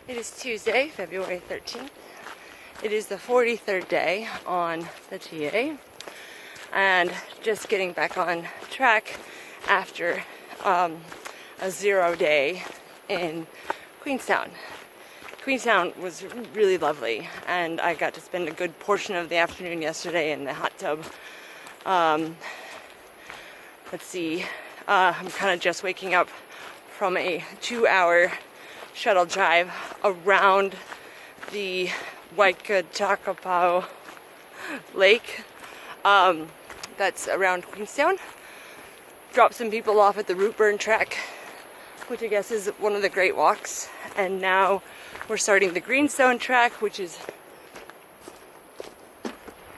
It is Tuesday, February 13th. It is the 43rd day on the TA, and just getting back on track after a 0 day in Queenstown. Queenstown was really lovely, and I got to spend a good portion of the afternoon yesterday in the hot tub. Let's see, I'm kind of just waking up from a 2-hour shuttle drive around the Waikatapau Lake that's around Queenstown. Dropped some people off at the root burn track, which I guess is one of the great walks, and now we're starting the Greenstone track, which is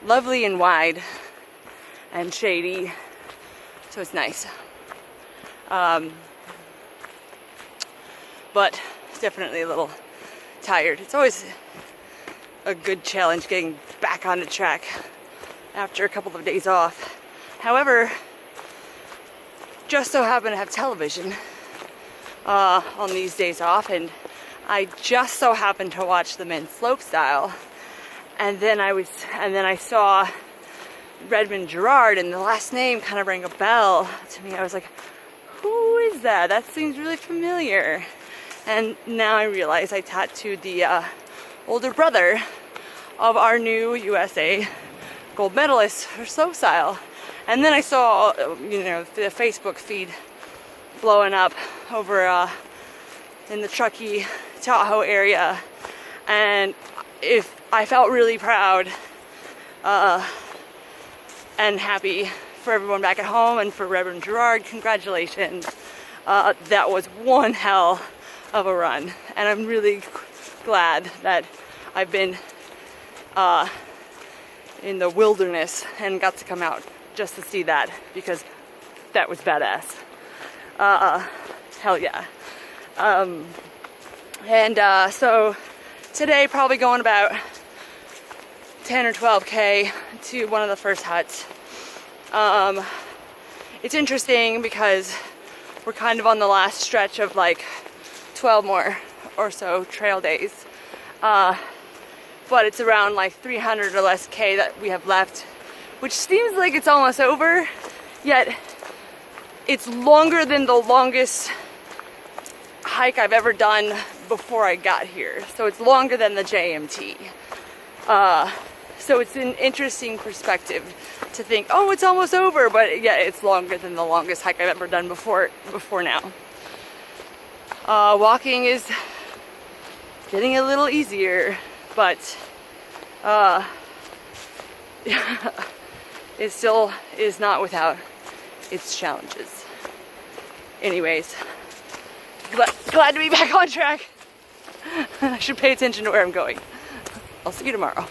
lovely and wide and shady, so it's nice. But it's definitely a little tired. It's always a good challenge getting back on the track after a couple of days off. However, just so happen to have television on these days off, and I just so happened to watch the men's slopestyle, and then I saw Redmond Gerard, and the last name kind of rang a bell to me. I was like, who is that? That seems really familiar. And now I realize I tattooed the older brother of our new USA gold medalist for slopestyle. And then I saw, the Facebook feed blowing up over in the Truckee, Tahoe area, and I felt really proud and happy for everyone back at home, and for Reverend Gerard, congratulations. That was one hell of a run, and I'm really glad that I've been in the wilderness and got to come out just to see that, because that was badass. Hell yeah. So today probably going about 10 or 12K to one of the first huts. It's interesting because we're kind of on the last stretch of like 12 more or so trail days, but it's around like 300 or less K that we have left, which seems like it's almost over, yet it's longer than the longest hike I've ever done before I got here. So it's longer than the JMT. So it's an interesting perspective to think, oh, it's almost over, but yeah, it's longer than the longest hike I've ever done before now. Walking is getting a little easier, but it still is not without its challenges. Anyways, glad to be back on track. I should pay attention to where I'm going. I'll see you tomorrow.